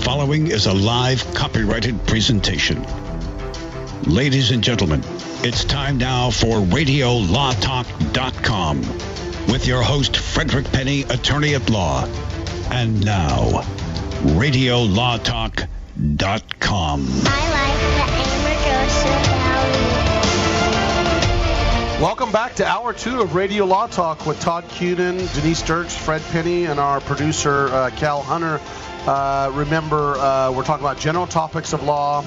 following is a live copyrighted presentation. Ladies and gentlemen, it's time now for RadioLawTalk.com with your host, Frederick Penny, attorney at law. And now, RadioLawTalk.com. I like the Amagosa Valley. Welcome back to Hour 2 of Radio Law Talk with Todd Cunin, Denise Dirch, Fred Penny, and our producer, Cal Hunter. Remember, we're talking about general topics of law.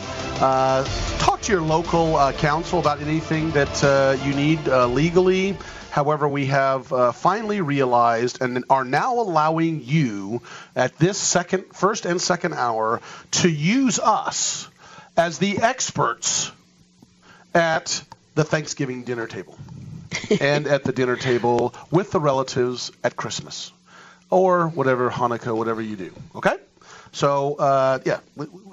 Talk to your local counsel about anything that you need legally. However, we have finally realized and are now allowing you at this first and second hour to use us as the experts at the Thanksgiving dinner table and at the dinner table with the relatives at Christmas or whatever, Hanukkah, whatever you do. Okay? So,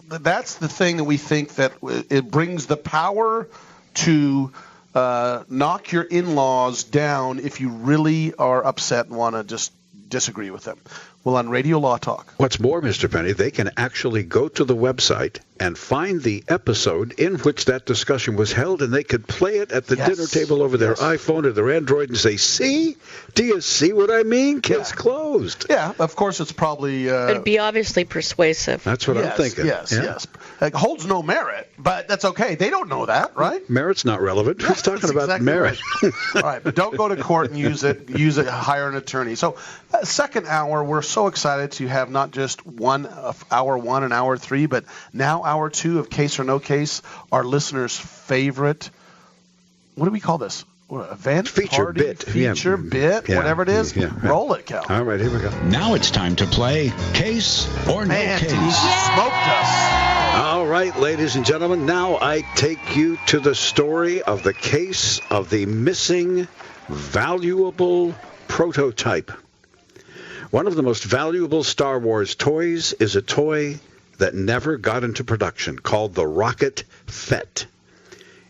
that's the thing that we think that it brings the power to knock your in-laws down if you really are upset and want to just disagree with them. Well, on Radio Law Talk. What's more, Mr. Penny, they can actually go to the website and find the episode in which that discussion was held, and they could play it at the dinner table over their iPhone or their Android and say, see? Do you see what I mean? Case closed. Yeah, of course it's probably... It'd be obviously persuasive. That's what I'm thinking. Yes. It holds no merit, but that's okay. They don't know that, right? Merit's not relevant. Who's talking about exactly merit? Right. All right, but don't go to court and use it, hire an attorney. So second hour, we're so excited to have not just hour 1 and hour 3, but now hour 2 of Case or No Case, our listeners' favorite, what do we call this? Event? Feature party, bit. Feature bit, whatever it is. Yeah. Roll it, Cal. All right, here we go. Now it's time to play Case or No Man, Case. Denise smoked us. All right, ladies and gentlemen, now I take you to the story of the case of the missing valuable prototype. One of the most valuable Star Wars toys is a toy that never got into production called the Rocket Fett.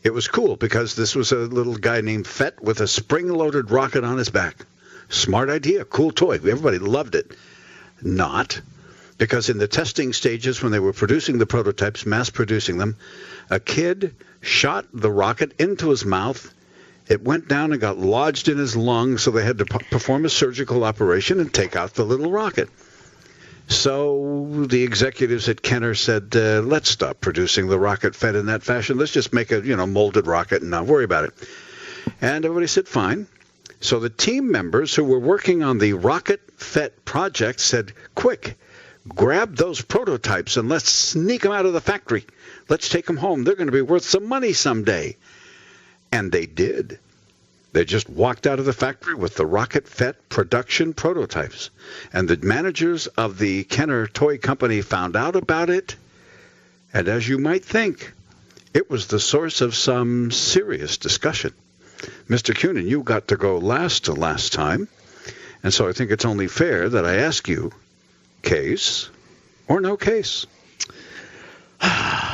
It was cool because this was a little guy named Fett with a spring-loaded rocket on his back. Smart idea, cool toy. Everybody loved it. Not, because in the testing stages when they were producing the prototypes, mass-producing them, a kid shot the rocket into his mouth. It went down and got lodged in his lung, so they had to perform a surgical operation and take out the little rocket. So the executives at Kenner said, let's stop producing the Rocket Fett in that fashion. Let's just make a molded rocket and not worry about it. And everybody said, fine. So the team members who were working on the Rocket Fett project said, quick, grab those prototypes and let's sneak them out of the factory. Let's take them home. They're going to be worth some money someday. And they did. They just walked out of the factory with the Rocket Fett production prototypes. And the managers of the Kenner Toy Company found out about it. And as you might think, it was the source of some serious discussion. Mr. Cunin, you got to go last time. And so I think it's only fair that I ask you, case or no case?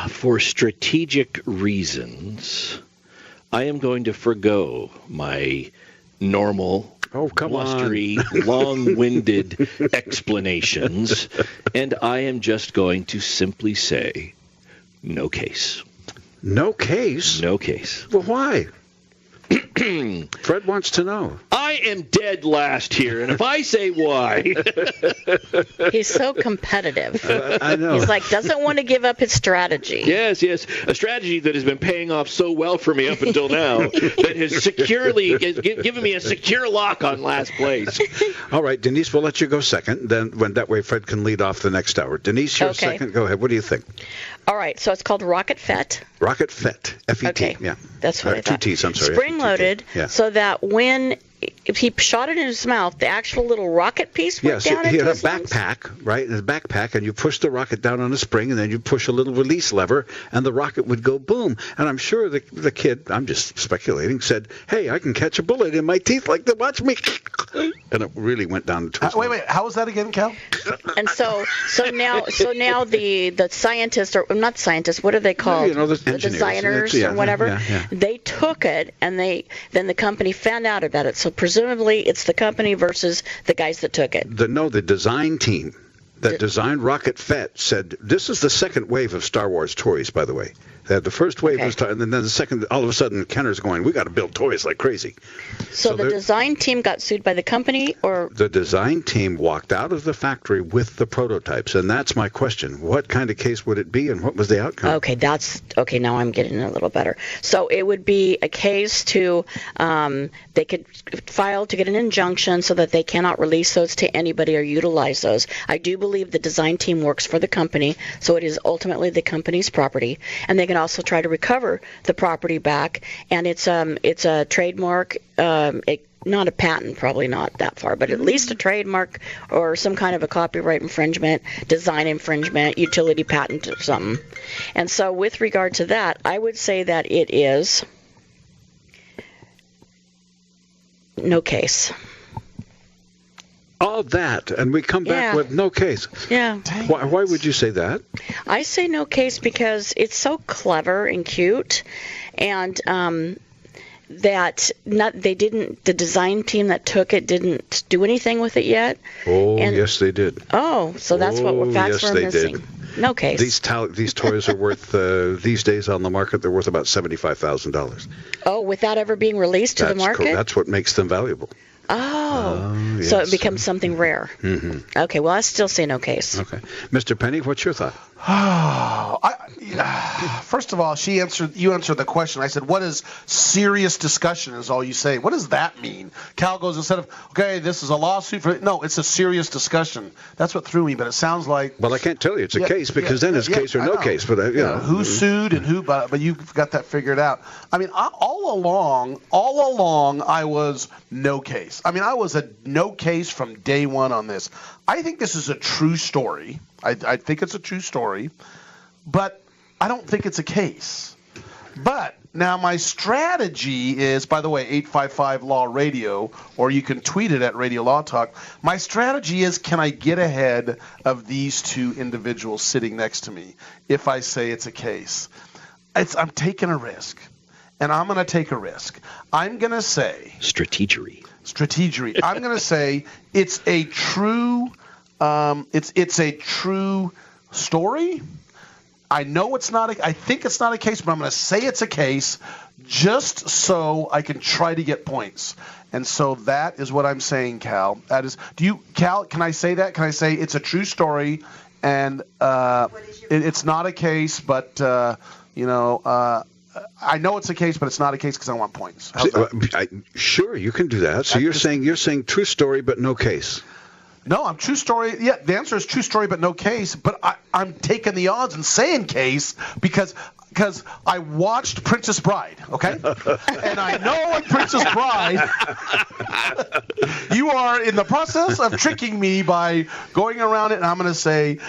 For strategic reasons, I am going to forgo my normal, blustery, long-winded explanations, and I am just going to simply say, no case. No case? No case. Well, why? Fred wants to know. I am dead last here, and if I say why... He's so competitive. I know. He's like, doesn't want to give up his strategy. Yes. A strategy that has been paying off so well for me up until now that has securely given me a secure lock on last place. All right, Denise, we'll let you go second. Then that way Fred can lead off the next hour. Denise, you're second. Go ahead. What do you think? All right, so it's called Rocket Fett. Rocket Fett, F-E-T. Okay, yeah. That's what I thought. 2 T's, I'm sorry. Spring-loaded, yeah. So that if he shot it in his mouth, the actual little rocket piece went down into his lungs? He had a backpack, right, in his backpack, and you push the rocket down on a spring, and then you push a little release lever, and the rocket would go boom. And I'm sure the kid, I'm just speculating, said, hey, I can catch a bullet in my teeth like that. Watch me. And it really went down into his Wait, how was that again, Cal? And so now the scientists, or not scientists, what are they called? The designers or whatever. Yeah. They took it, and then the company found out about it. So presumably it's the company versus the guys that took it. The design team. that designed Rocket Fett said, this is the second wave of Star Wars toys, by the way. The first wave was, and then the second, all of a sudden, Kenner's going, we got to build toys like crazy. So the design team got sued by the company, or? The design team walked out of the factory with the prototypes, and that's my question. What kind of case would it be, and what was the outcome? Okay, now I'm getting a little better. So it would be a case to, they could file to get an injunction so that they cannot release those to anybody or utilize those. I do believe the design team works for the company, so it is ultimately the company's property, and they can also try to recover the property back, and it's a trademark, not a patent, probably not that far, but at least a trademark or some kind of a copyright infringement, design infringement, utility patent or something. And so with regard to that, I would say that it is no case. All that, and we come back with no case. Yeah. Why would you say that? I say no case because it's so clever and cute, and the design team that took it didn't do anything with it yet. Oh, yes, they did. Oh, so that's what facts we're missing. Did. No case. These toys are worth, these days on the market, they're worth about $75,000. Oh, without ever being released to the market? That's what makes them valuable. Oh, yes. So it becomes something rare. Mm-hmm. Okay, well, I still say no case. Okay. Mr. Penny, what's your thought? First of all, you answered the question. I said, what is serious discussion is all you say. What does that mean? Cal goes, instead of, okay, this is a lawsuit for, no, it's a serious discussion. That's what threw me, but it sounds like. Well, I can't tell you. It's a case because then it's case or no case. But who sued and who, but you've got that figured out. I mean, all along, I was no case. I mean, I was a no case from day one on this. I think this is a true story. I think it's a true story, but I don't think it's a case. But now my strategy is, by the way, 855 Law Radio, or you can tweet it at Radio Law Talk. My strategy is, can I get ahead of these two individuals sitting next to me if I say it's a case? I'm taking a risk, and I'm going to take a risk. I'm going to say strategery. I'm going to say it's a true. It's a true story. I know it's not. I think it's not a case, but I'm going to say it's a case just so I can try to get points. And so that is what I'm saying, Cal. That is. Cal? Can I say that? Can I say it's a true story, and it's not a case, but I know it's a case, but it's not a case because I want points. Sure, you can do that. So you're saying true story, but no case. No, I'm true story. Yeah, the answer is true story, but no case. But I'm taking the odds and saying case because I watched Princess Bride, okay? And I know in Princess Bride, you are in the process of tricking me by going around it, and I'm going to say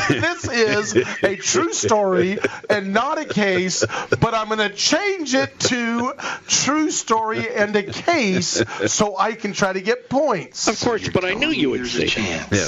this is a true story and not a case, but I'm going to change it to true story and a case so I can try to get points. Of course, but I knew you would say that. Yeah,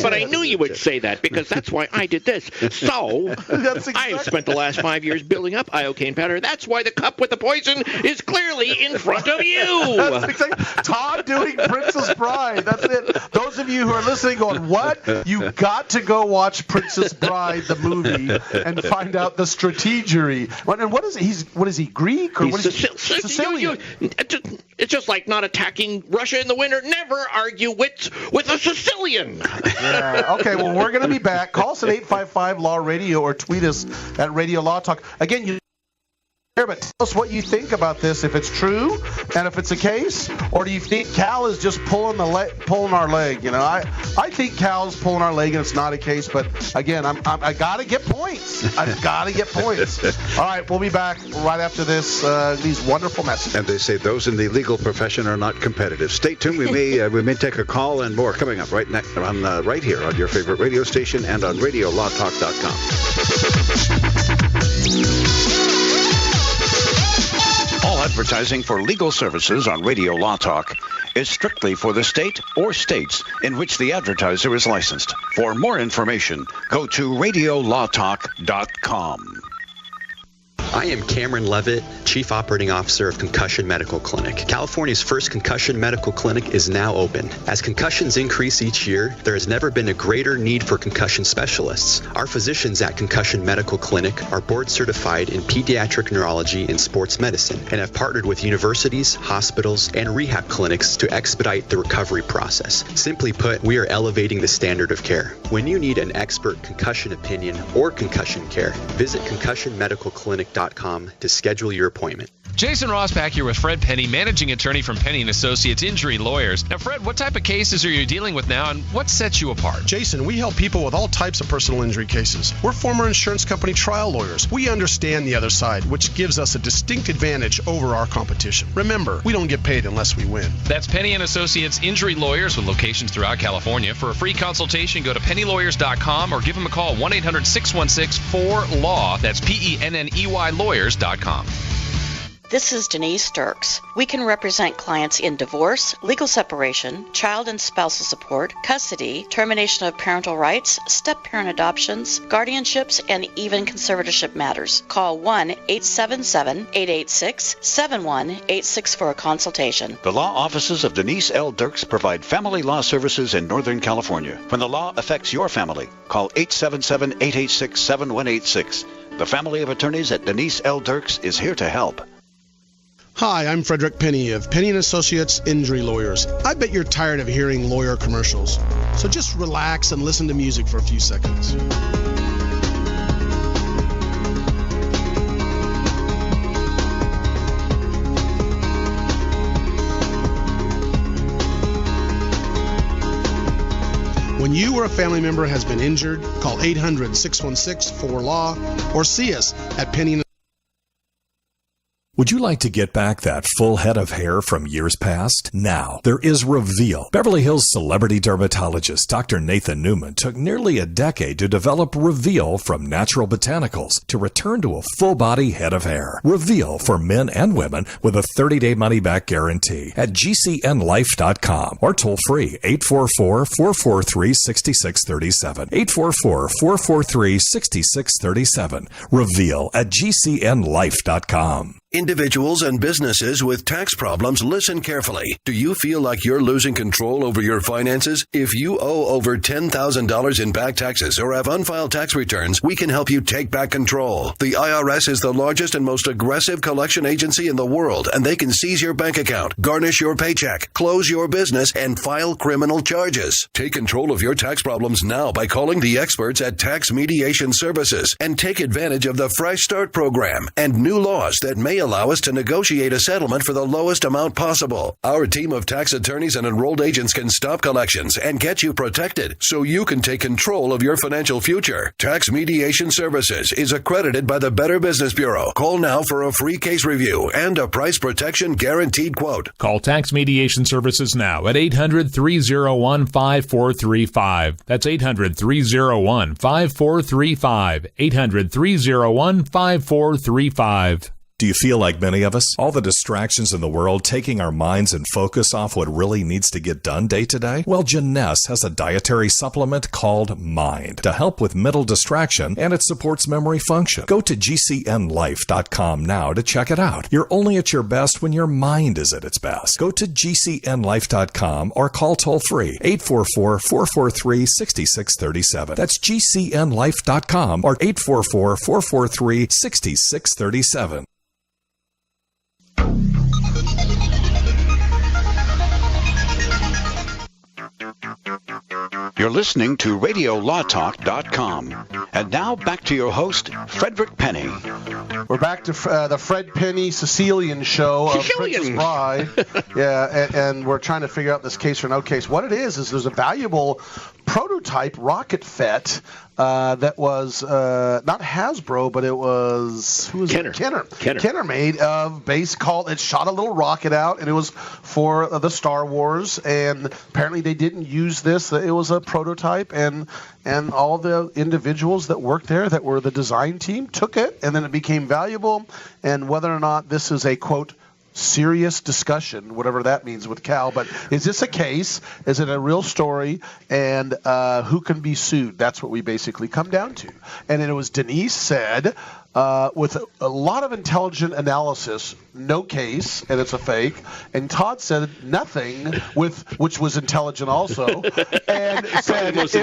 but I knew you would say that because that's why I did this. So I've spent the last 5 years building up iocane powder. That's why the cup with the poison is clearly in front of you. That's exactly. Todd doing Princess Bride. That's it. Those of you who are listening going, what? You got to go watch Princess Bride, the movie, and find out the strategery. And what is he? What is he, Greek? Or He's what is he? Sicilian. It's just like not attacking Russia in the winter. Never argue with a Sicilian. Yeah. Okay, well, we're going to be back. Call us at 855 Law Radio or tweet us at Radio Law Talk. Again, but tell us what you think about this, if it's true and if it's a case, or do you think Cal is just pulling our leg? I think Cal's pulling our leg and it's not a case, but again, I got to get points. I've got to get points. All right, we'll be back right after this, these wonderful messages. And they say those in the legal profession are not competitive. Stay tuned. We may take a call and more coming up right here on your favorite radio station and on RadioLawTalk.com. All advertising for legal services on Radio Law Talk is strictly for the state or states in which the advertiser is licensed. For more information, go to RadioLawTalk.com. I am Cameron Levitt, Chief Operating Officer of Concussion Medical Clinic. California's first concussion medical clinic is now open. As concussions increase each year, there has never been a greater need for concussion specialists. Our physicians at Concussion Medical Clinic are board certified in pediatric neurology and sports medicine and have partnered with universities, hospitals, and rehab clinics to expedite the recovery process. Simply put, we are elevating the standard of care. When you need an expert concussion opinion or concussion care, visit concussionmedicalclinic.com to schedule your appointment. Jason Rossback here with Fred Penny, managing attorney from Penny & Associates Injury Lawyers. Now, Fred, what type of cases are you dealing with now, and what sets you apart? Jason, we help people with all types of personal injury cases. We're former insurance company trial lawyers. We understand the other side, which gives us a distinct advantage over our competition. Remember, we don't get paid unless we win. That's Penny & Associates Injury Lawyers with locations throughout California. For a free consultation, go to pennylawyers.com or give them a call, 1-800-616-4LAW. That's PENNEY lawyers.com. This is Denise Dirks. We can represent clients in divorce, legal separation, child and spousal support, custody, termination of parental rights, step-parent adoptions, guardianships, and even conservatorship matters. Call 1-877-886-7186 for a consultation. The law offices of Denise L. Dirks provide family law services in Northern California. When the law affects your family, call 877-886-7186. The family of attorneys at Denise L. Dirks is here to help. Hi, I'm Frederick Penny of Penny & Associates Injury Lawyers. I bet you're tired of hearing lawyer commercials, so just relax and listen to music for a few seconds. When you or a family member has been injured, call 800-616-4LAW or see us at Penny & Would you like to get back that full head of hair from years past? Now, there is Reveal. Beverly Hills celebrity dermatologist Dr. Nathan Newman took nearly a decade to develop Reveal from natural botanicals to return to a full-body head of hair. Reveal for men and women with a 30-day money-back guarantee at gcnlife.com or toll free 844-443-6637. 844-443-6637. Reveal at gcnlife.com. Individuals and businesses with tax problems, listen carefully. Do you feel like you're losing control over your finances? If you owe over $10,000 in back taxes or have unfiled tax returns, we can help you take back control. The IRS is the largest and most aggressive collection agency in the world, and they can seize your bank account, garnish your paycheck, close your business, and file criminal charges. Take control of your tax problems now by calling the experts at Tax Mediation Services and take advantage of the Fresh Start program and new laws that may allow us to negotiate a settlement for the lowest amount possible. Our team of tax attorneys and enrolled agents can stop collections and get you protected so you can take control of your financial future. Tax Mediation Services is accredited by the Better Business Bureau. Call now for a free case review and a price protection guaranteed quote. Call Tax Mediation Services now at 800-301-5435. That's 800-301-5435. 800-301-5435. Do you feel like many of us? All the distractions in the world taking our minds and focus off what really needs to get done day to day? Well, Jeunesse has a dietary supplement called Mind to help with mental distraction, and it supports memory function. Go to gcnlife.com now to check it out. You're only at your best when your mind is at its best. Go to gcnlife.com or call toll-free 844-443-6637. That's gcnlife.com or 844-443-6637. You're listening to RadioLawTalk.com. And now back to your host, Frederick Penny. We're back to the Fred Penny Sicilian show of Princess Bride. Yeah, and we're trying to figure out this case or no case. What it is there's a valuable prototype rocket FET that was not Hasbro, but it was Kenner made of base called. It shot a little rocket out, and it was for the Star Wars. And apparently they didn't use this. It was a prototype, and all the individuals that worked there that were the design team took it, and then it became valuable. And whether or not this is a quote serious discussion, whatever that means with Cal, but is this a case? Is it a real story? And who can be sued? That's what we basically come down to. And it was Denise said, with a lot of intelligent analysis, no case, and it's a fake. And Todd said nothing, which was intelligent also, and said it was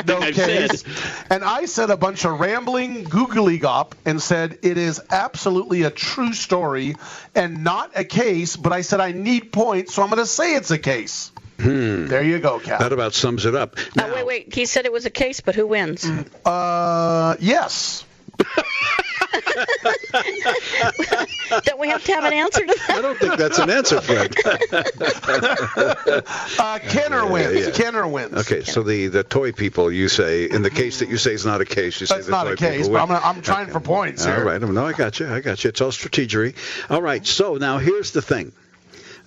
no case. And I said a bunch of rambling googly gop and said it is absolutely a true story and not a case, but I said I need points, so I'm going to say it's a case. There you go, Cal. That about sums it up. Now, wait. He said it was a case, but who wins? Yes. Don't we have to have an answer to that? I don't think that's an answer, Fred. Kenner wins. Yeah. Kenner wins. Okay, so the toy people, you say, in the case that you say is not a case, you say that's not a case, but I'm trying for points here. All right. No, I got you. It's all strategery. All right, so now here's the thing.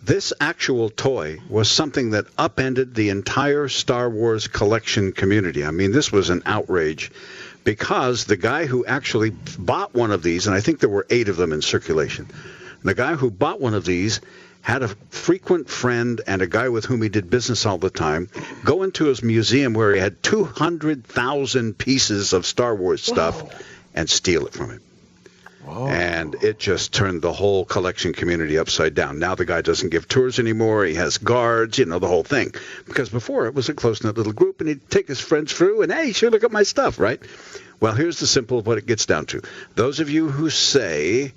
This actual toy was something that upended the entire Star Wars collection community. I mean, this was an outrage because the guy who actually bought one of these, and I think there were 8 of them in circulation, the guy who bought one of these had a frequent friend and a guy with whom he did business all the time go into his museum where he had 200,000 pieces of Star Wars stuff and steal it from him. Whoa. And it just turned the whole collection community upside down. Now the guy doesn't give tours anymore. He has guards, the whole thing. Because before it was a close-knit little group, and he'd take his friends through, and, hey, sure, look at my stuff, right? Well, here's the simple of what it gets down to. Those of you who say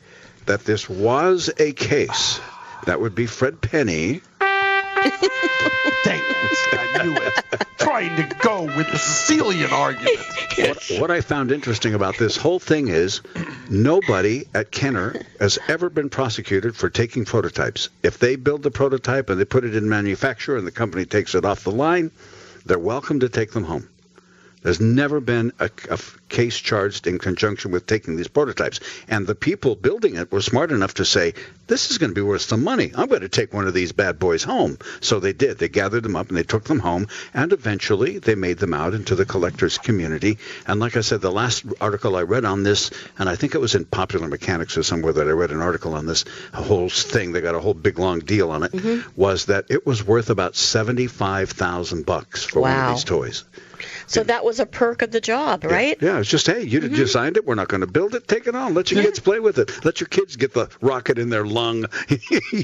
that this was a case, that would be Fred Penny. Dang it. I knew it. Trying to go with the Sicilian argument. What I found interesting about this whole thing is nobody at Kenner has ever been prosecuted for taking prototypes. If they build the prototype and they put it in manufacture and the company takes it off the line, they're welcome to take them home. There's never been a case charged in conjunction with taking these prototypes. And the people building it were smart enough to say, this is going to be worth some money. I'm going to take one of these bad boys home. So they did. They gathered them up and they took them home. And eventually they made them out into the collector's community. And like I said, the last article I read on this, and I think it was in Popular Mechanics or somewhere that I read an article on this, a whole thing, they got a whole big long deal on it, was that it was worth about $75,000 for one of these toys. So that was a perk of the job, right? Yeah, it's just, hey, you designed it. We're not going to build it. Take it on. Let your kids play with it. Let your kids get the rocket in their lung.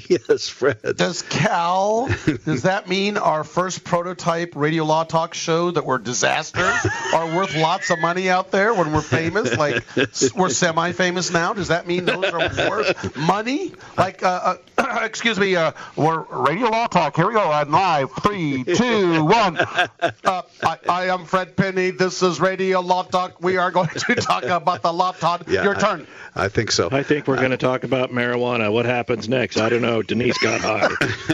Yes, Fred. Does that mean our first prototype Radio Law Talk show that were disasters are worth lots of money out there when we're famous? Like, we're semi-famous now. Does that mean those are worth money? Like, excuse me, we're Radio Law Talk. Here we go. On live. 3, 2, 1. I am Fred Penny. This is Radio Law Talk. We are going to talk about the law, Todd. Yeah, your turn. I think so. I think we're going to talk about marijuana. What happens next? I don't know. Denise got high.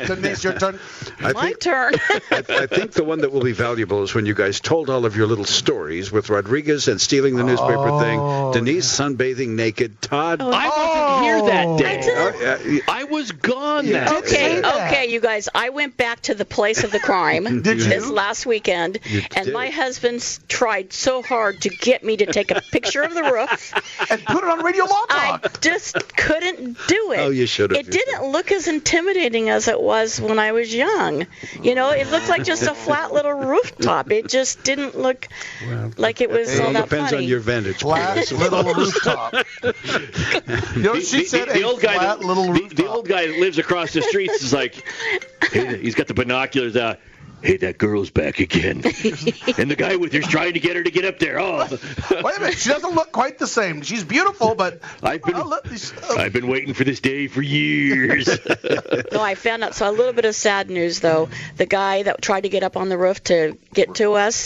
Denise, your turn. My turn. I think the one that will be valuable is when you guys told all of your little stories with Rodriguez and stealing the newspaper thing, Denise sunbathing naked, Todd. I wasn't here that day. I was gone that day. Okay, you guys. I went back to the place of the crime this last weekend, and my husband tried so hard to get me to take a picture of the roof and put it on Radio Law Talk. I just couldn't do it. Oh, you should have. It didn't look as intimidating as it was when I was young. It looked like just a flat little rooftop. It just didn't look like it was all that depends funny. on your vantage point. Flat little rooftop. She said the old guy flat little rooftop. The old guy that lives across the street is like, hey, he's got the binoculars out. Hey, that girl's back again. And the guy with her's trying to get her to get up there. Oh. Wait a minute. She doesn't look quite the same. She's beautiful, but I've been waiting for this day for years. No, I found out. So a little bit of sad news, though. The guy that tried to get up on the roof to get to us,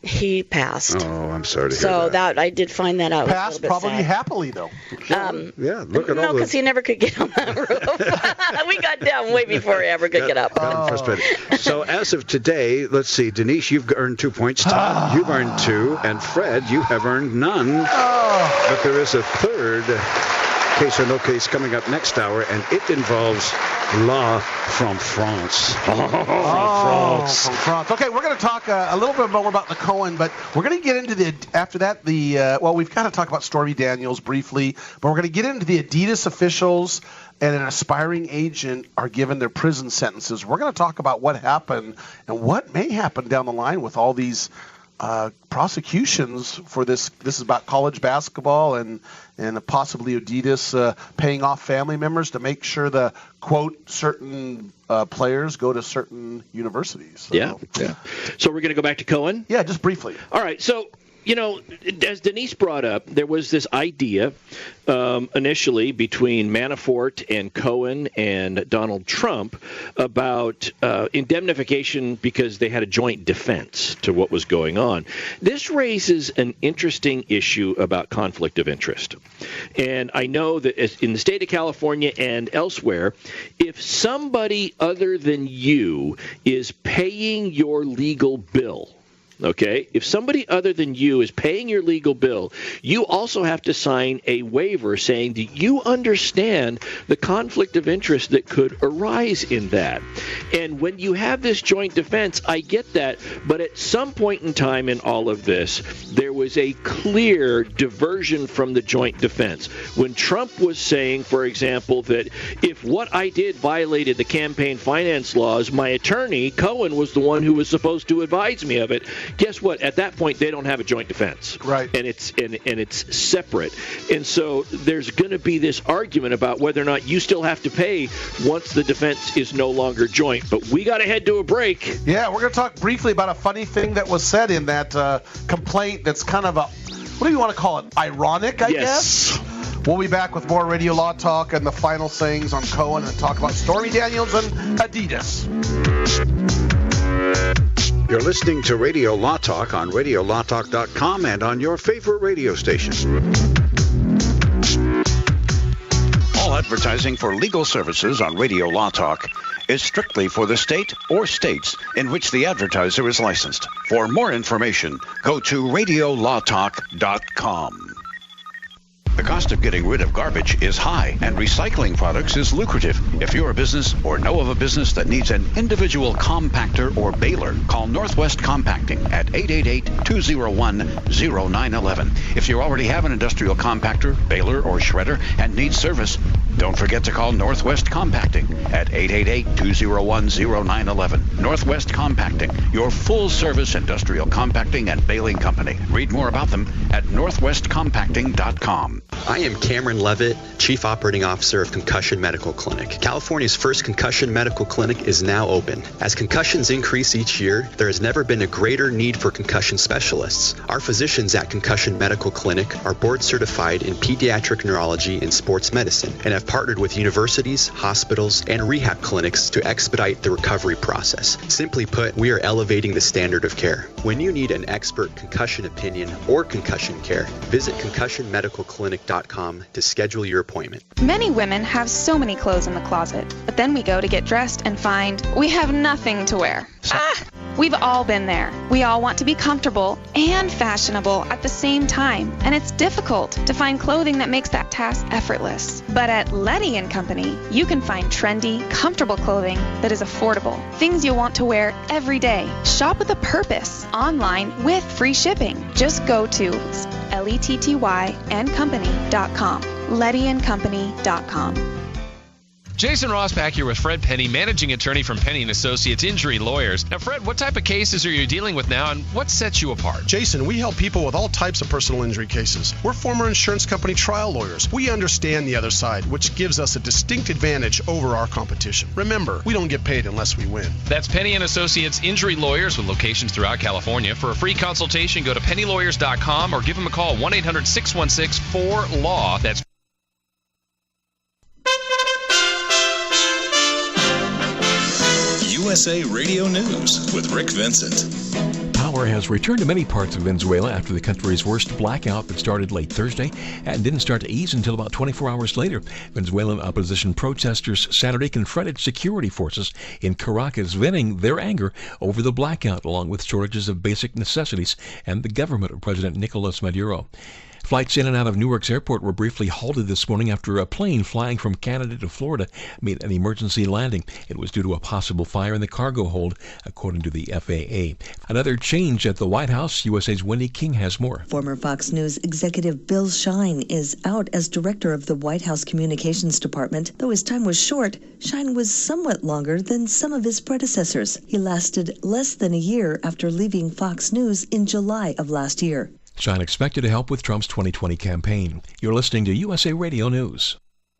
he passed. Oh, I'm sorry to hear that. So that I did find that out. Passed probably sad. Happily, though. Look at all No, because he never could get on that roof. We got down way before he ever could get up. Frustrating. So as of today, let's see, Denise, you've earned 2 points. Todd, you've earned 2. And Fred, you have earned none. But there is a third case or no case coming up next hour, and it involves law from France. From France. Okay, we're going to talk a little bit more about the Cohen, but we're going to get into we've got to talk about Stormy Daniels briefly, but we're going to get into the Adidas officials and an aspiring agent are given their prison sentences. We're going to talk about what happened and what may happen down the line with all these prosecutions for this. This is about college basketball and possibly Adidas paying off family members to make sure the, quote, certain players go to certain universities. So. Yeah. So we're going to go back to Cohen? Yeah, just briefly. All right. So, as Denise brought up, there was this idea initially between Manafort and Cohen and Donald Trump about indemnification because they had a joint defense to what was going on. This raises an interesting issue about conflict of interest. And I know that in the state of California and elsewhere, if somebody other than you is paying your legal bill, okay, if somebody other than you is paying your legal bill, you also have to sign a waiver saying that you understand the conflict of interest that could arise in that. And when you have this joint defense, I get that, but at some point in time in all of this, there was a clear diversion from the joint defense. When Trump was saying, for example, that if what I did violated the campaign finance laws, my attorney, Cohen, was the one who was supposed to advise me of it. Guess what? At that point, they don't have a joint defense, right? And it's separate. And so there's going to be this argument about whether or not you still have to pay once the defense is no longer joint. But we got to head to a break. Yeah, we're going to talk briefly about a funny thing that was said in that complaint. That's kind of what do you want to call it? Ironic, I guess. We'll be back with more Radio Law Talk and the final sayings on Cohen and talk about Stormy Daniels and Adidas. You're listening to Radio Law Talk on RadioLawTalk.com and on your favorite radio station. All advertising for legal services on Radio Law Talk is strictly for the state or states in which the advertiser is licensed. For more information, go to RadioLawTalk.com. The cost of getting rid of garbage is high, and recycling products is lucrative. If you're a business or know of a business that needs an individual compactor or baler, call Northwest Compacting at 888-201-0911. If you already have an industrial compactor, baler, or shredder and need service, don't forget to call Northwest Compacting at 888-201-0911. Northwest Compacting, your full-service industrial compacting and baling company. Read more about them at northwestcompacting.com. I am Cameron Levitt, Chief Operating Officer of Concussion Medical Clinic. California's first concussion medical clinic is now open. As concussions increase each year, there has never been a greater need for concussion specialists. Our physicians at Concussion Medical Clinic are board certified in pediatric neurology and sports medicine and have partnered with universities, hospitals, and rehab clinics to expedite the recovery process. Simply put, we are elevating the standard of care. When you need an expert concussion opinion or concussion care, visit concussionmedicalclinic.com to schedule your appointment. Many women have so many clothes in the closet, but then we go to get dressed and find we have nothing to wear. We've all been there. We all want to be comfortable and fashionable at the same time, and it's difficult to find clothing that makes that task effortless. But at Letty & Company, you can find trendy, comfortable clothing that is affordable, things you'll want to wear every day. Shop with a purpose, online with free shipping. Just go to LettyandCompany.com. LettyandCompany.com. Jason Ross back here with Fred Penny, managing attorney from Penny & Associates Injury Lawyers. Now, Fred, what type of cases are you dealing with now, and what sets you apart? Jason, we help people with all types of personal injury cases. We're former insurance company trial lawyers. We understand the other side, which gives us a distinct advantage over our competition. Remember, we don't get paid unless we win. That's Penny & Associates Injury Lawyers with locations throughout California. For a free consultation, go to pennylawyers.com or give them a call, 1-800-616-4LAW. That's USA Radio News with Rick Vincent. Power has returned to many parts of Venezuela after the country's worst blackout that started late Thursday and didn't start to ease until about 24 hours later. Venezuelan opposition protesters Saturday confronted security forces in Caracas, venting their anger over the blackout, along with shortages of basic necessities and the government of President Nicolas Maduro. Flights in and out of Newark's airport were briefly halted this morning after a plane flying from Canada to Florida made an emergency landing. It was due to a possible fire in the cargo hold, according to the FAA. Another change at the White House. USA's Wendy King has more. Former Fox News executive Bill Shine is out as director of the White House Communications Department. Though his time was short, Shine was somewhat longer than some of his predecessors. He lasted less than a year after leaving Fox News in July of last year. Shine expected to help with Trump's 2020 campaign. You're listening to USA Radio News.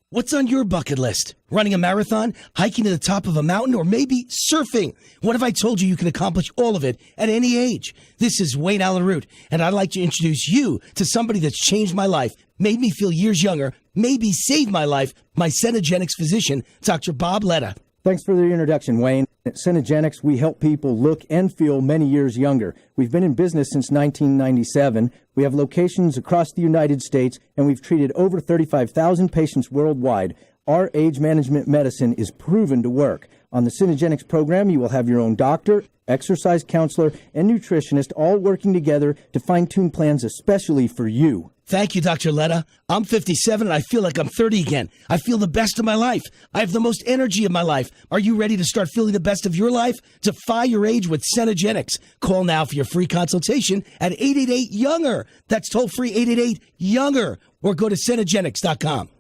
What's on your bucket list? Running a marathon, hiking to the top of a mountain, or maybe surfing? What if I told you you can accomplish all of it at any age? This is Wayne Allen Root, and I'd like to introduce you to somebody that's changed my life, made me feel years younger, maybe saved my life, my Cenegenics physician, Dr. Bob Letta. Thanks for the introduction, Wayne. At Cenegenics, we help people look and feel many years younger. We've been in business since 1997. We have locations across the United States, and we've treated over 35,000 patients worldwide. Our age management medicine is proven to work. On the Cenegenics program, you will have your own doctor, exercise counselor, and nutritionist all working together to fine-tune plans especially for you. Thank you, Dr. Letta. I'm 57 and I feel like I'm 30 again. I feel the best of my life. I have the most energy of my life. Are you ready to start feeling the best of your life? Defy your age with Cenegenics. Call now for your free consultation at 888-YOUNGER. That's toll-free 888-YOUNGER. Or go to Cenegenics.com.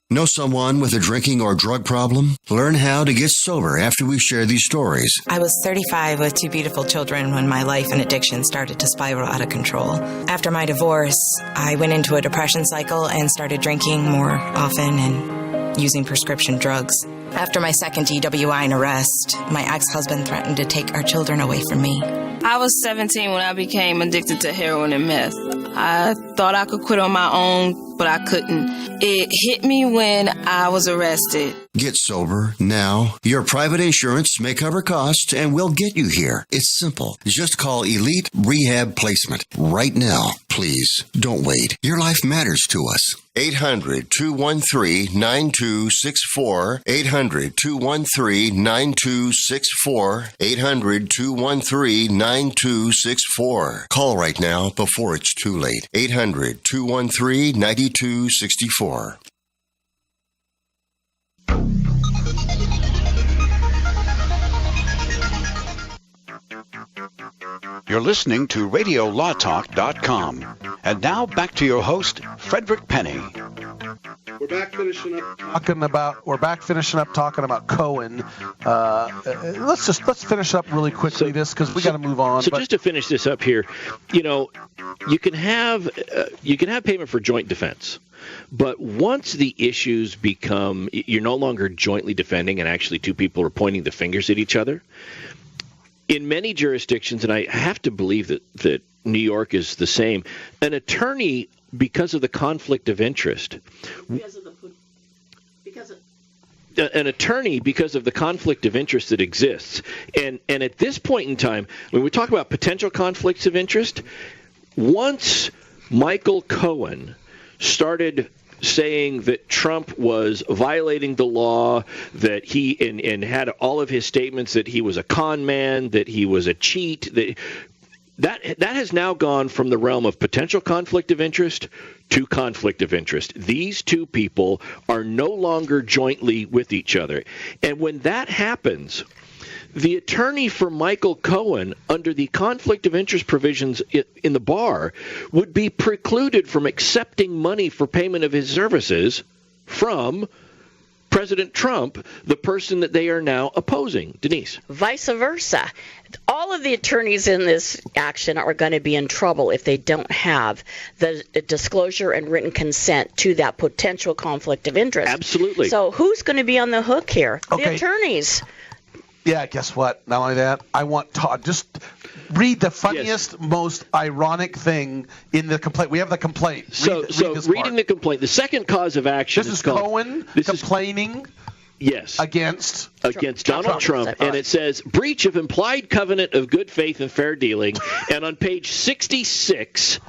Know someone with a drinking or drug problem? Learn how to get sober after we share these stories. I was 35 with 2 beautiful children when my life and addiction started to spiral out of control. After my divorce, I went into a depression cycle and started drinking more often and using prescription drugs. After my second DWI and arrest, my ex-husband threatened to take our children away from me. I was 17 when I became addicted to heroin and meth. I thought I could quit on my own, but I couldn't. It hit me when I was arrested. Get sober now. Your private insurance may cover costs and we'll get you here. It's simple. Just call Elite Rehab Placement right now. Please, don't wait. Your life matters to us. 800-213-9264. 800-213-9264. 800-213-9264. Call right now before it's too late. 800-213-9264. You're listening to RadioLawTalk.com. And now back to your host, Frederick Penny. We're back finishing up talking about Cohen. Let's finish up really quickly because we got to move on. So just to finish this up here, you can have payment for joint defense. But once the issues become you're no longer jointly defending and actually 2 people are pointing the fingers at each other, in many jurisdictions, and I have to believe that New York is the same, an attorney, because of the conflict of interest, an attorney, because of the conflict of interest that exists, and at this point in time, when we talk about potential conflicts of interest, once Michael Cohen started saying that Trump was violating the law, that he and had all of his statements that he was a con man, that he was a cheat, that has now gone from the realm of potential conflict of interest to conflict of interest. These 2 people are no longer jointly with each other. And when that happens, the attorney for Michael Cohen, under the conflict of interest provisions in the bar, would be precluded from accepting money for payment of his services from President Trump, the person that they are now opposing. Denise. Vice versa. All of the attorneys in this action are going to be in trouble if they don't have the disclosure and written consent to that potential conflict of interest. Absolutely. So who's going to be on the hook here? Okay. The attorneys. Yeah, guess what? Not only that, I want Todd. Just read the funniest, most ironic thing in the complaint. We have the complaint. Reading the complaint. The second cause of action is Cohen complaining Yes. Against Donald Trump. And it says, breach of implied covenant of good faith and fair dealing. And on page 66,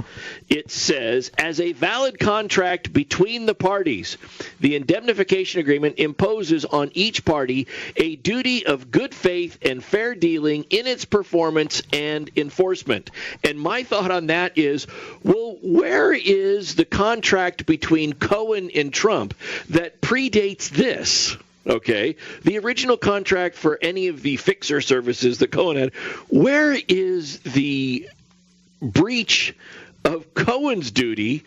it says, as a valid contract between the parties, the indemnification agreement imposes on each party a duty of good faith and fair dealing in its performance and enforcement. And my thought on that is, well, where is the contract between Cohen and Trump that predates this? Okay, the original contract for any of the fixer services that Cohen had, where is the breach of Cohen's duty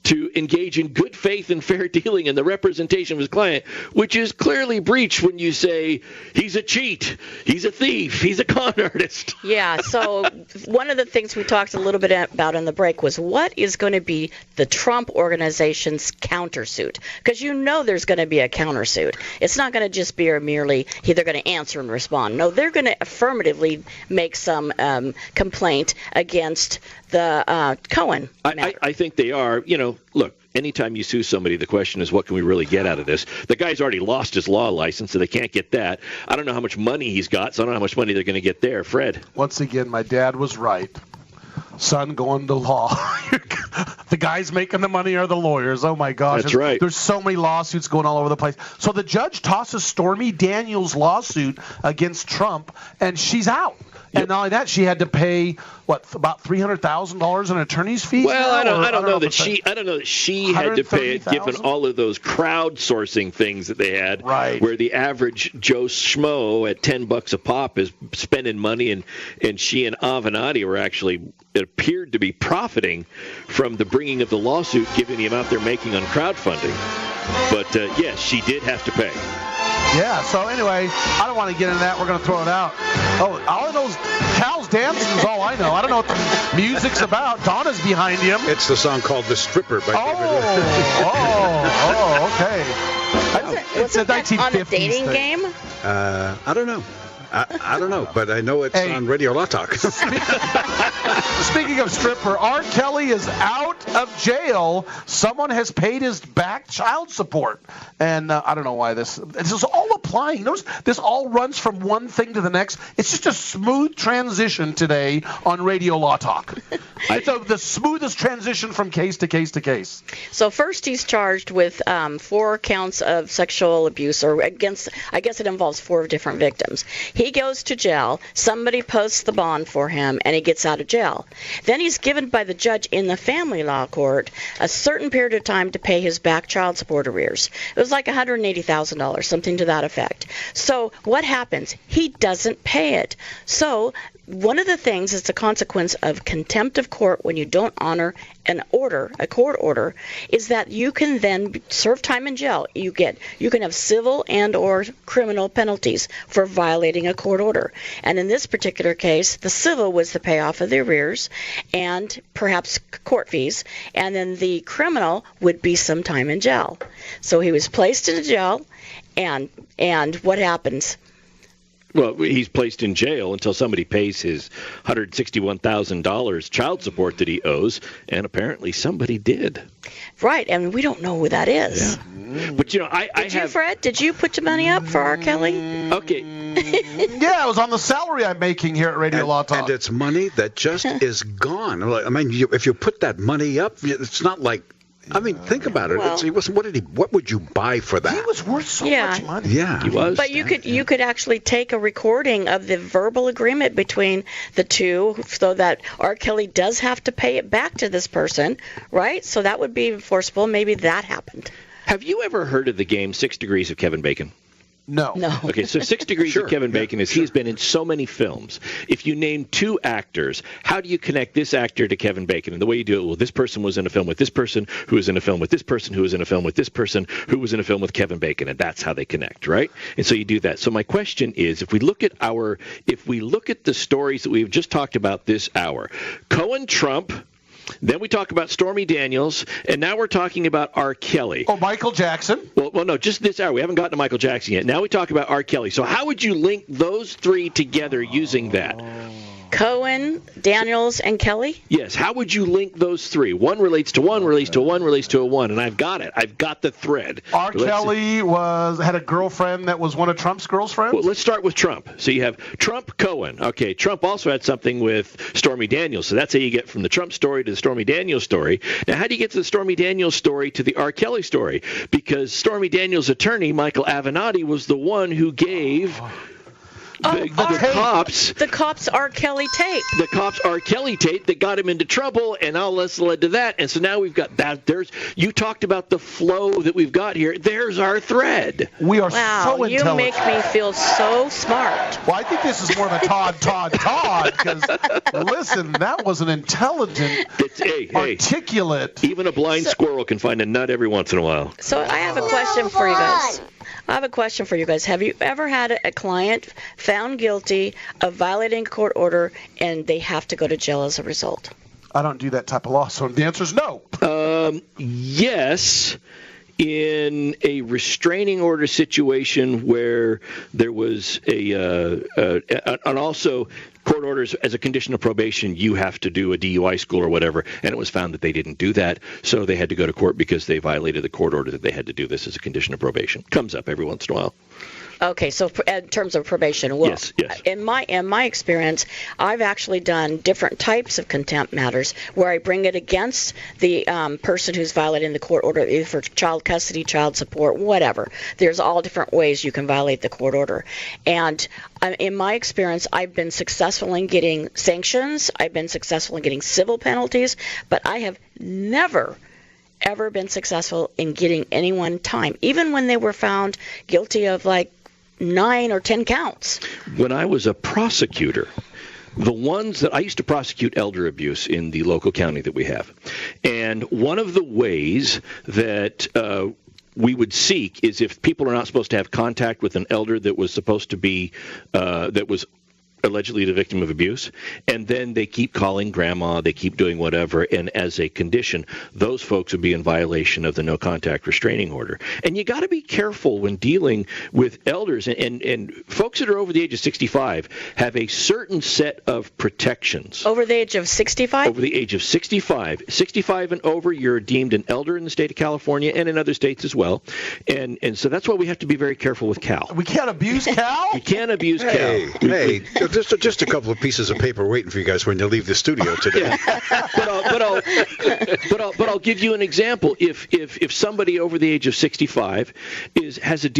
to engage in good faith and fair dealing in the representation of his client, which is clearly breached when you say he's a cheat, he's a thief, he's a con artist. Yeah, so one of the things we talked a little bit about in the break was what is going to be the Trump organization's countersuit? Because you know there's going to be a countersuit. It's not going to just be merely they're going to answer and respond. No, they're going to affirmatively make some complaint against the Cohen matter. I think they are. Look, anytime you sue somebody, the question is, what can we really get out of this? The guy's already lost his law license, so they can't get that. I don't know how much money he's got, so I don't know how much money they're going to get there. Fred? Once again, my dad was right. Son, going to law. The guys making the money are the lawyers. Oh, my gosh. That's right. There's so many lawsuits going all over the place. So the judge tosses Stormy Daniels' lawsuit against Trump, and she's out. Yep. And not only that, she had to pay about $300,000 in attorney's fees. Well, I don't know that she had to pay it, given all of those crowdsourcing things that they had, right, where the average Joe Schmo at $10 a pop is spending money, and she and Atty were actually, it appeared to be profiting from the bringing of the lawsuit, given the amount they're making on crowdfunding. But yes, she did have to pay. Yeah, so anyway, I don't want to get into that. We're going to throw it out. Oh, all I know is Cal's dancing is all I know. I don't know what the music's about. Donna's behind him. It's the song called The Stripper by David. Okay. Was it on a dating game? I don't know. I don't know, but I know it's on Radio Law Talk. Speaking of stripper, R. Kelly is out of jail. Someone has paid his back child support. And I don't know why this is all applying. This all runs from one thing to the next. It's just a smooth transition today on Radio Law Talk. It's the smoothest transition from case to case to case. So first he's charged with 4 counts of sexual abuse, or I guess it involves 4 different victims. He goes to jail. Somebody posts the bond for him, and he gets out of jail. Then he's given by the judge in the family law court a certain period of time to pay his back child support arrears. It was like $180,000, something to that effect. So what happens? He doesn't pay it. So one of the things is the consequence of contempt of court when you don't honor an order, a court order, is that you can then serve time in jail. You can have civil and or criminal penalties for violating a court order. And in this particular case, the civil was the payoff of the arrears and perhaps court fees, and then the criminal would be some time in jail. So he was placed in jail, and what happens? Well, he's placed in jail until somebody pays his $161,000 child support that he owes, and apparently somebody did. Right, and we don't know who that is. Yeah. But, Did you, Fred? Did you put your money up for R. Kelly? Okay. Yeah, it was on the salary I'm making here at Radio Law Talk. And it's money that just is gone. I mean, if you put that money up, it's not like... I mean, think about it. Well, what would you buy for that? He was worth so much money. Yeah, he was. But you could actually take a recording of the verbal agreement between the two, so that R. Kelly does have to pay it back to this person, right? So that would be enforceable. Maybe that happened. Have you ever heard of the game 6 Degrees of Kevin Bacon? No. Okay, so 6 Degrees of Kevin Bacon is he's been in so many films. If you name 2 actors, how do you connect this actor to Kevin Bacon? And the way you do it, well, this person was in a film with this person, who was in a film with this person, who was in a film with this person, who was in a film with Kevin Bacon, and that's how they connect, right? And so you do that. So my question is, if we look at the stories that we've just talked about this hour, Cohen, Trump, then we talk about Stormy Daniels, and now we're talking about R. Kelly. Oh, Michael Jackson? Well, no, just this hour. We haven't gotten to Michael Jackson yet. Now we talk about R. Kelly. So how would you link those 3 together using that? Cohen, Daniels, and Kelly? Yes. How would you link those three? One relates to one, relates to one, relates to a one, and I've got it. I've got the thread. R. Kelly had a girlfriend that was one of Trump's girlfriends? Well, let's start with Trump. So you have Trump, Cohen. Okay, Trump also had something with Stormy Daniels, so that's how you get from the Trump story to the Stormy Daniels story. Now, how do you get to the Stormy Daniels story to the R. Kelly story? Because Stormy Daniels' attorney, Michael Avenatti, was the one who gave... The cops R. Kelly tape. The cops R. Kelly tape that got him into trouble, and all this led to that. And so now we've got that. You talked about the flow that we've got here. There's our thread. We are so intelligent. You make me feel so smart. Well, I think this is more of a Todd, because, listen, that was an intelligent, articulate. Even a blind squirrel can find a nut every once in a while. So I have a question for you guys. Have you ever had a client found guilty of violating a court order and they have to go to jail as a result? I don't do that type of law, so the answer is no. Yes. In a restraining order situation where there was and also court orders as a condition of probation, you have to do a DUI school or whatever, and it was found that they didn't do that, so they had to go to court because they violated the court order that they had to do this as a condition of probation. Comes up every once in a while. Okay, so in terms of probation, well, yes. In my experience, I've actually done different types of contempt matters where I bring it against the person who's violating the court order, either for child custody, child support, whatever. There's all different ways you can violate the court order. And in my experience, I've been successful in getting sanctions. I've been successful in getting civil penalties, but I have never ever been successful in getting anyone time, even when they were found guilty of like 9 or 10 counts. When I was a prosecutor, the ones that I used to prosecute elder abuse in the local county that we have, and one of the ways that we would seek is if people are not supposed to have contact with an elder that was supposed to be that was allegedly the victim of abuse, and then they keep calling grandma, they keep doing whatever, and as a condition, those folks would be in violation of the no contact restraining order. And you got to be careful when dealing with elders, and folks that are over the age of 65 have a certain set of protections. Over the age of 65? Over the age of 65. 65 and over, you're deemed an elder in the state of California and in other states as well. And so that's why we have to be very careful with Cal. We can't abuse Cal? We can't abuse Cal. Hey, just a couple of pieces of paper waiting for you guys when you leave the studio today. But I'll give you an example. If somebody over the age of 65 has a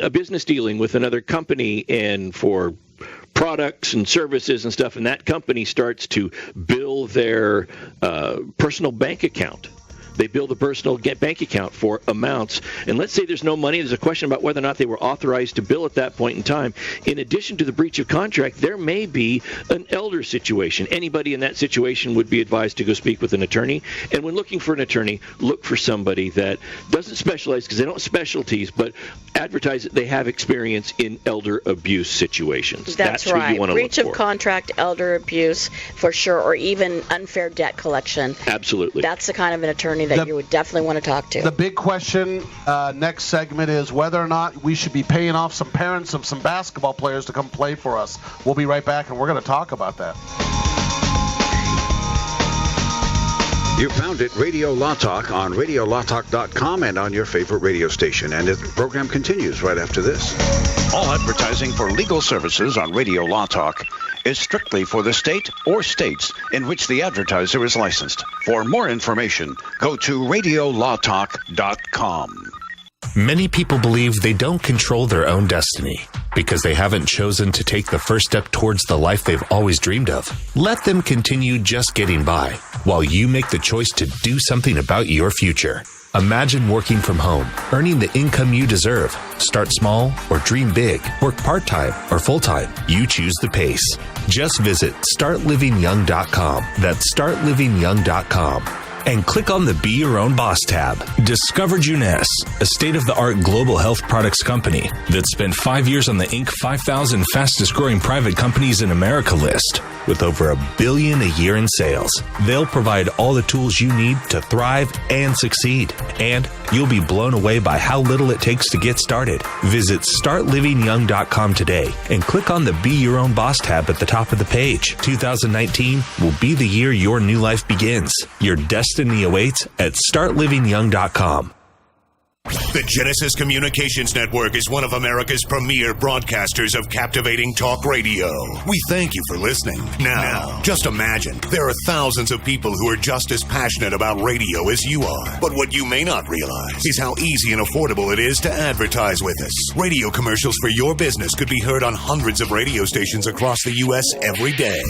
business dealing with another company and for products and services and stuff, and that company starts to bill their personal bank account. They bill the personal bank account for amounts. And let's say there's no money. There's a question about whether or not they were authorized to bill at that point in time. In addition to the breach of contract, there may be an elder situation. Anybody in that situation would be advised to go speak with an attorney. And when looking for an attorney, look for somebody that doesn't specialize, because they don't have specialties, but advertise that they have experience in elder abuse situations. That's right. Who you want to breach look of for. Contract, elder abuse, for sure, or even unfair debt collection. Absolutely. That's the kind of an attorney that you would definitely want to talk to. The big question next segment is whether or not we should be paying off some parents of some basketball players to come play for us. We'll be right back, and we're going to talk about that. You found it, Radio Law Talk, on radiolawtalk.com and on your favorite radio station. And the program continues right after this. All advertising for legal services on Radio Law Talk is strictly for the state or states in which the advertiser is licensed. For more information, go to radiolawtalk.com. Many people believe they don't control their own destiny because they haven't chosen to take the first step towards the life they've always dreamed of. Let them continue just getting by while you make the choice to do something about your future. Imagine working from home, earning the income you deserve. Start small or dream big. Work part-time or full-time. You choose the pace. Just visit startlivingyoung.com. That's startlivingyoung.com. and click on the Be Your Own Boss tab. Discover Juness, a state-of-the-art global health products company that spent 5 years on the Inc. 5,000 fastest-growing private companies in America list. With over $1 billion a year in sales, they'll provide all the tools you need to thrive and succeed. And you'll be blown away by how little it takes to get started. Visit startlivingyoung.com today and click on the Be Your Own Boss tab at the top of the page. 2019 will be the year your new life begins. Your destiny awaits at startlivingyoung.com. The Genesis Communications Network is one of America's premier broadcasters of captivating talk radio. We thank you for listening. Now, just imagine, there are thousands of people who are just as passionate about radio as you are. But what you may not realize is how easy and affordable it is to advertise with us. Radio commercials for your business could be heard on hundreds of radio stations across the U.S. every day.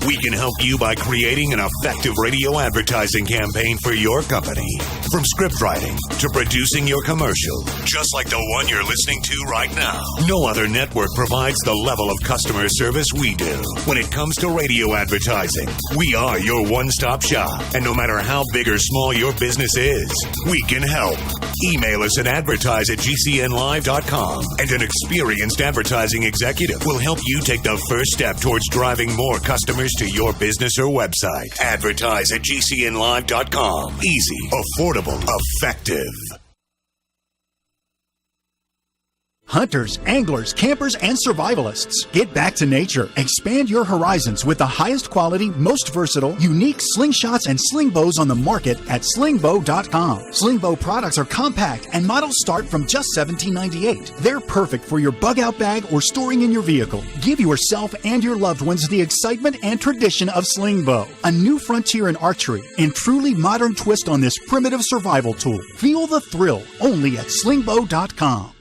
We can help you by creating an effective radio advertising campaign for your company. From script writing to producing your commercial, just like the one you're listening to right now. No other network provides the level of customer service we do. When it comes to radio advertising, we are your one-stop shop. And no matter how big or small your business is, we can help. Email us at advertise@gcnlive.com, and an experienced advertising executive will help you take the first step towards driving more customers to your business or website. Advertise@gcnlive.com. Easy, affordable, effective. Hunters, anglers, campers, and survivalists. Get back to nature. Expand your horizons with the highest quality, most versatile, unique slingshots and sling bows on the market at slingbow.com. Slingbow products are compact and models start from just $17.98. They're perfect for your bug-out bag or storing in your vehicle. Give yourself and your loved ones the excitement and tradition of Slingbow, a new frontier in archery and truly modern twist on this primitive survival tool. Feel the thrill only at slingbow.com.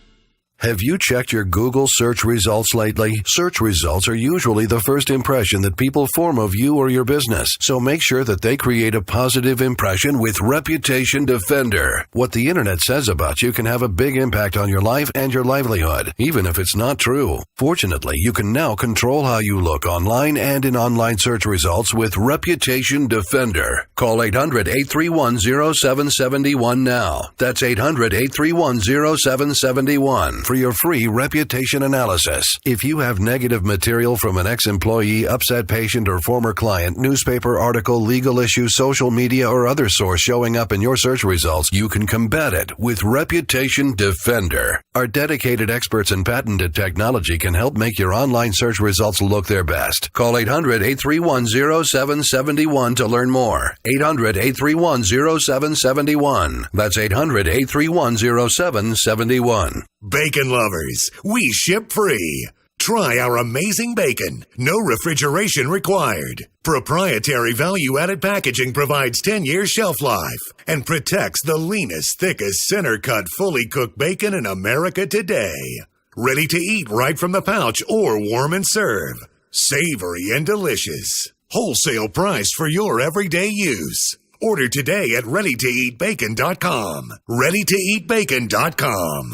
Have you checked your Google search results lately? Search results are usually the first impression that people form of you or your business, so make sure that they create a positive impression with Reputation Defender. What the internet says about you can have a big impact on your life and your livelihood, even if it's not true. Fortunately, you can now control how you look online and in online search results with Reputation Defender. Call 800-831-0771 now. That's 800-831-0771. For your free reputation analysis. If you have negative material from an ex-employee, upset patient, or former client, newspaper article, legal issue, social media, or other source showing up in your search results, you can combat it with Reputation Defender. Our dedicated experts in patented technology can help make your online search results look their best. Call 800-831-0771 to learn more. 800-831-0771. That's 800-831-0771. Bacon lovers, we ship free. Try our amazing bacon. No refrigeration required. Proprietary value-added packaging provides 10-year shelf life and protects the leanest, thickest, center-cut, fully cooked bacon in America today. Ready to eat right from the pouch or warm and serve. Savory and delicious. Wholesale price for your everyday use. Order today at readytoeatbacon.com. readytoeatbacon.com.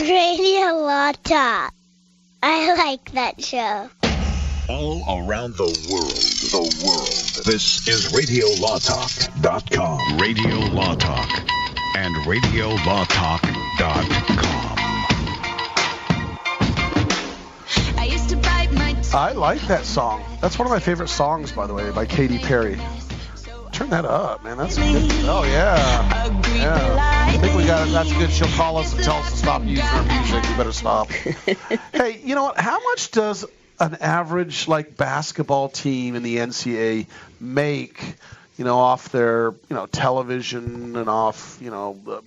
Radio Law Talk. I like that show. All around the world. This is RadioLawTalk.com. Radio Law Talk and RadioLawTalk.com. I like that song. That's one of my favorite songs, by the way, by Katy Perry. Turn that up, man. That's good. Oh, yeah. I think we got it. That's good. She'll call us and tell us to stop using our music. We better stop. Hey, you know what? How much does an average, basketball team in the NCAA make, off their, television and off,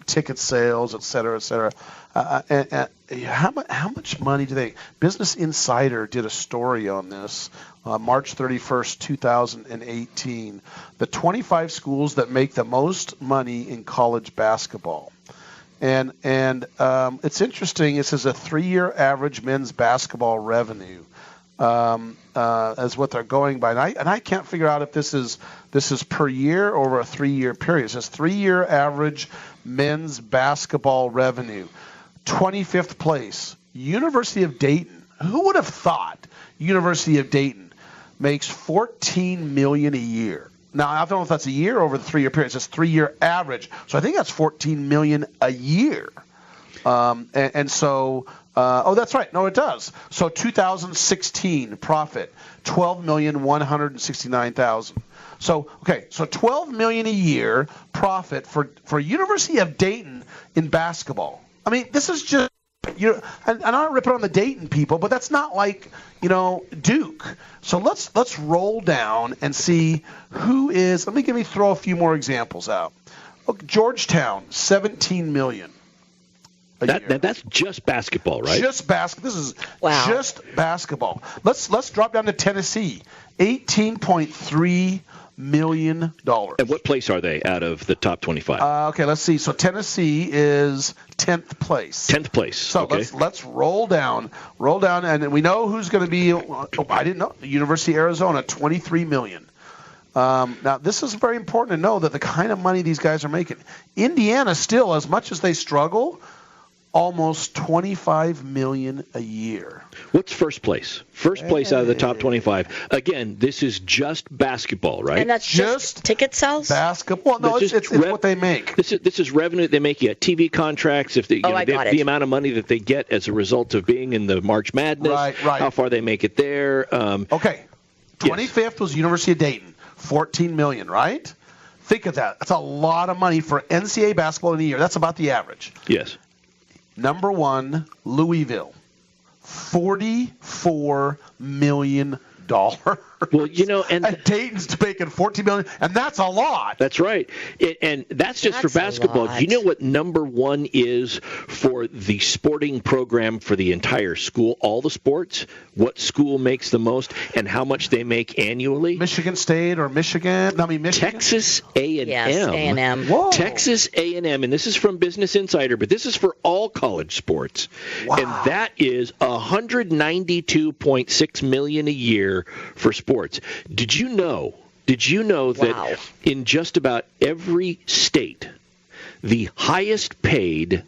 ticket sales, et cetera, et cetera? And how much money do they? Business Insider did a story on this, March 31st, 2018. The 25 schools that make the most money in college basketball. And it's interesting. It says a 3-year average men's basketball revenue as what they're going by. And I can't figure out if this is per year or over a 3-year period. It says 3-year average men's basketball revenue. 25th place, University of Dayton. Who would have thought University of Dayton makes $14 million a year. Now, I don't know if that's a year or over the 3-year period. It's just 3-year average. So I think that's $14 million a year. So, that's right. No, it does. So 2016 profit, $12,169,000. So $12 million a year profit for University of Dayton in basketball. I mean, this is just and I'm not ripping on the Dayton people, but that's not like Duke. So let's roll down and see who is. Let me throw a few more examples out. Okay, Georgetown, $17 million. That's just basketball, right? Just basketball. This is just basketball. Let's drop down to Tennessee, $18.3 million. And what place are they out of the top 25? Okay, let's see. So Tennessee is 10th place. 10th place. So okay. let's roll down, and we know who's going to be. I didn't know. The University of Arizona, $23 million. Now, this is very important to know that the kind of money these guys are making. Indiana still, as much as they struggle, almost $25 million a year. What's first place? First place out of the top 25. Again, this is just basketball, right? And that's just ticket sales? Basketball. No, it's what they make. This is revenue they make. You get TV contracts, if the amount of money that they get as a result of being in the March Madness, right. How far they make it there. Okay. 25th was University of Dayton, $14 million, right? Think of that. That's a lot of money for NCAA basketball in a year. That's about the average. Yes. Number 1, Louisville, $44 million. Well, and Dayton's making $14 million, and that's a lot. That's right, and that's just for basketball. Do you know what number 1 is for the sporting program for the entire school, all the sports? What school makes the most, and how much they make annually? Michigan State or Michigan? Texas A&M. Yes, A&M. Whoa. Texas A&M, and this is from Business Insider, but this is for all college sports, and that is $192.6 million a year for sports. Did you know that in just about every state, the highest paid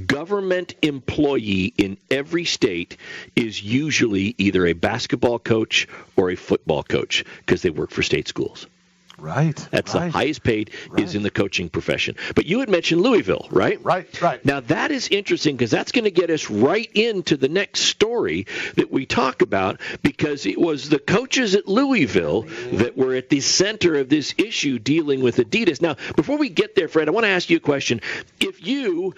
government employee in every state is usually either a basketball coach or a football coach because they work for state schools? Right. That's the highest paid is in the coaching profession. But you had mentioned Louisville, right? Right. Now, that is interesting because that's going to get us right into the next story that we talk about, because it was the coaches at Louisville that were at the center of this issue dealing with Adidas. Now, before we get there, Fred, I want to ask you a question. If you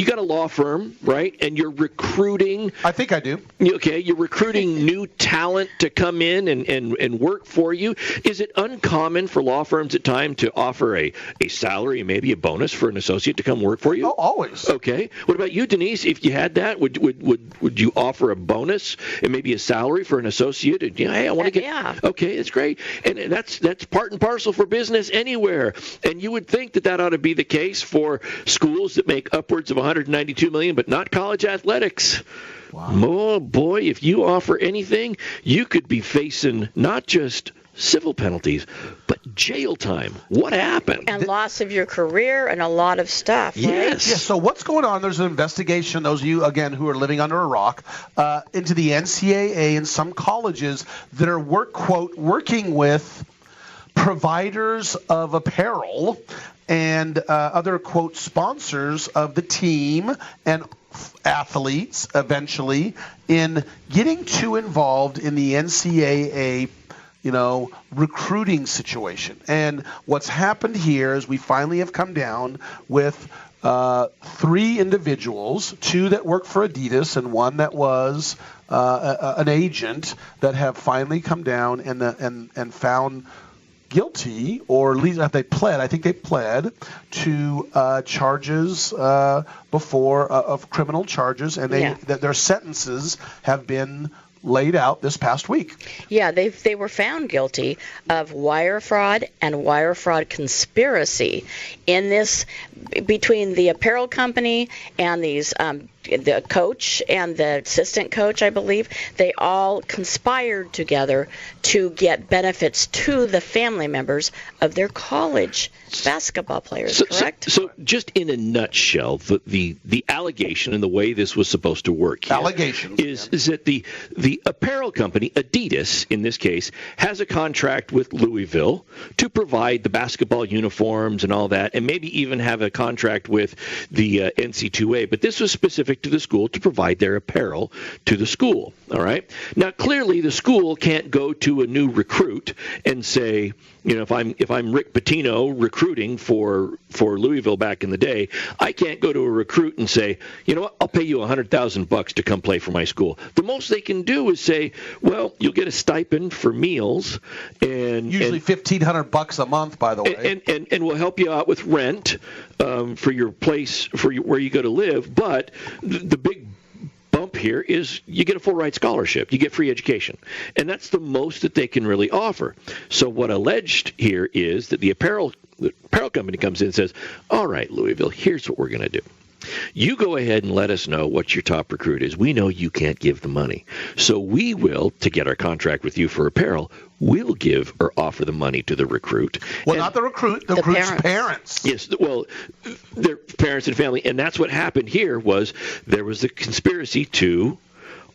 got a law firm, right, and you're recruiting. I think I do. Okay, you're recruiting new talent to come in and work for you. Is it uncommon for law firms at times to offer a salary and maybe a bonus for an associate to come work for you? Oh, always. Okay. What about you, Denise? If you had that, would you offer a bonus and maybe a salary for an associate? And, hey, I want to get. Yeah. Okay, that's great, and that's part and parcel for business anywhere. And you would think that ought to be the case for schools that make upwards of $192 million, but not college athletics. Wow. Oh boy, if you offer anything, you could be facing not just civil penalties, but jail time. What happened? And loss of your career and a lot of stuff. Right? Yes. Yeah, so what's going on? There's an investigation, those of you, again, who are living under a rock, into the NCAA and some colleges that are, working with providers of apparel and other, quote, sponsors of the team and athletes eventually in getting too involved in the NCAA recruiting situation. And what's happened here is we finally have come down with 3 individuals, 2 that work for Adidas and 1 that was an agent, that have finally come down and found guilty, or at least they pled. I think they pled to charges before of criminal charges, and that their sentences have been laid out this past week. Yeah, they were found guilty of wire fraud and wire fraud conspiracy in this between the apparel company and these the coach and the assistant coach, I believe, they all conspired together to get benefits to the family members of their college basketball players, correct? So just in a nutshell, the allegation and the way this was supposed to work here is that the apparel company, Adidas in this case, has a contract with Louisville to provide the basketball uniforms and all that, and maybe even have a contract with the NCAA. But this was specific to the school to provide their apparel to the school. All right. Now, clearly, the school can't go to a new recruit and say, if I'm Rick Pitino recruiting for Louisville back in the day, I can't go to a recruit and say, you know what, I'll pay you $100,000 to come play for my school. The most they can do is say, well, you'll get a stipend for meals, and usually $1,500 a month, by the way, and we'll help you out with rent for your place where you go to live. But the big bump here is you get a full ride scholarship, you get free education, and that's the most that they can really offer. So what alleged here is that the apparel company comes in and says, all right, Louisville, here's what we're going to do. You go ahead and let us know what your top recruit is. We know you can't give the money. So we will, to get our contract with you for apparel, we'll give or offer the money to the recruit. Well, not the recruit, the recruit's parents. Yes, well, their parents and family. And that's what happened here was there was a conspiracy to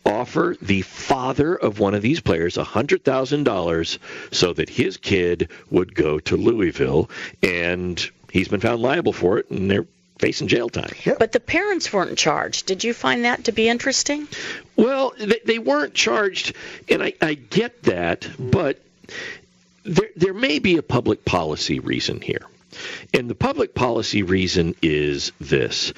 offer the father of one of these players $100,000 so that his kid would go to Louisville. And he's been found liable for it, and they're facing jail time. But the parents weren't charged. Did you find that to be interesting? Well, they weren't charged, and I get that, but there may be a public policy reason here. And the public policy reason is this.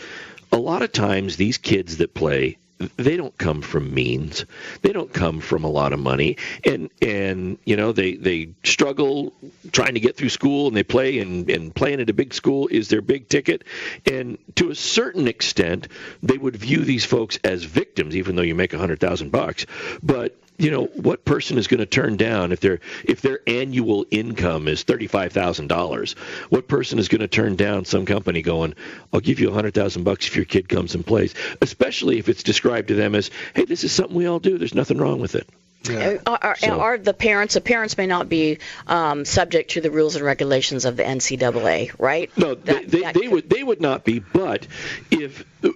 A lot of times these kids that play, they don't come from means. They don't come from a lot of money, and they struggle trying to get through school, and they play, and playing at a big school is their big ticket. And to a certain extent, they would view these folks as victims, even though you make $100,000. But what person is going to turn down if their annual income is $35,000? What person is going to turn down some company going, I'll give you $100,000 if your kid comes and plays, especially if it's described to them as, hey, this is something we all do. There's nothing wrong with it. Yeah. Are the parents may not be subject to the rules and regulations of the NCAA, right? No, they would not be. But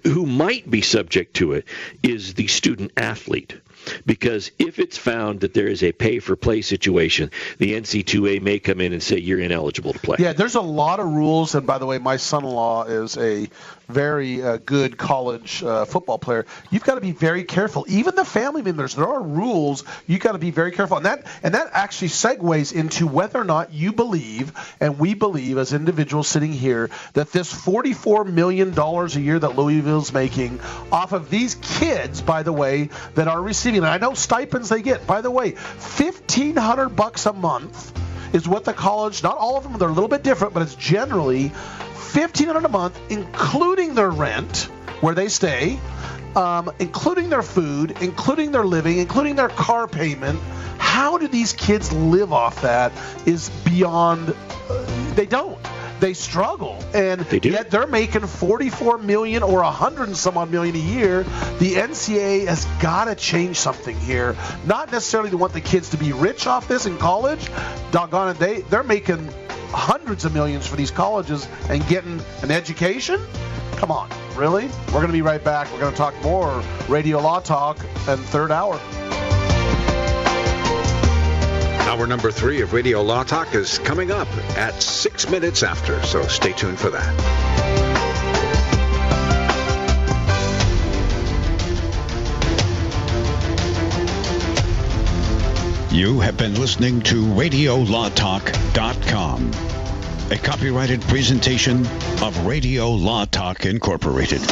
who might be subject to it is the student athlete. Because if it's found that there is a pay-for-play situation, the NCAA may come in and say you're ineligible to play. Yeah, there's a lot of rules. And by the way, my son-in-law is a very good college football player. You've got to be very careful. Even the family members, there are rules. You've got to be very careful. And that actually segues into whether or not you believe, and we believe as individuals sitting here, that this $44 million a year that Louisville's making off of these kids, by the way, that are receiving, and I know stipends they get, by the way, $1,500 a month is what the college, not all of them, they're a little bit different, but it's generally $1,500 a month, including their rent, where they stay, including their food, including their living, including their car payment. How do these kids live off that is beyond, they don't. They struggle, and yet they're making $44 million or $100 and some odd million a year. The NCAA has got to change something here. Not necessarily to want the kids to be rich off this in college. Doggone it, they're making hundreds of millions for these colleges and getting an education. Come on, really? We're going to be right back. We're going to talk more Radio Law Talk in third hour. Hour number 3 of Radio Law Talk is coming up at 6 minutes after, so stay tuned for that. You have been listening to RadioLawTalk.com, a copyrighted presentation of Radio Law Talk Incorporated.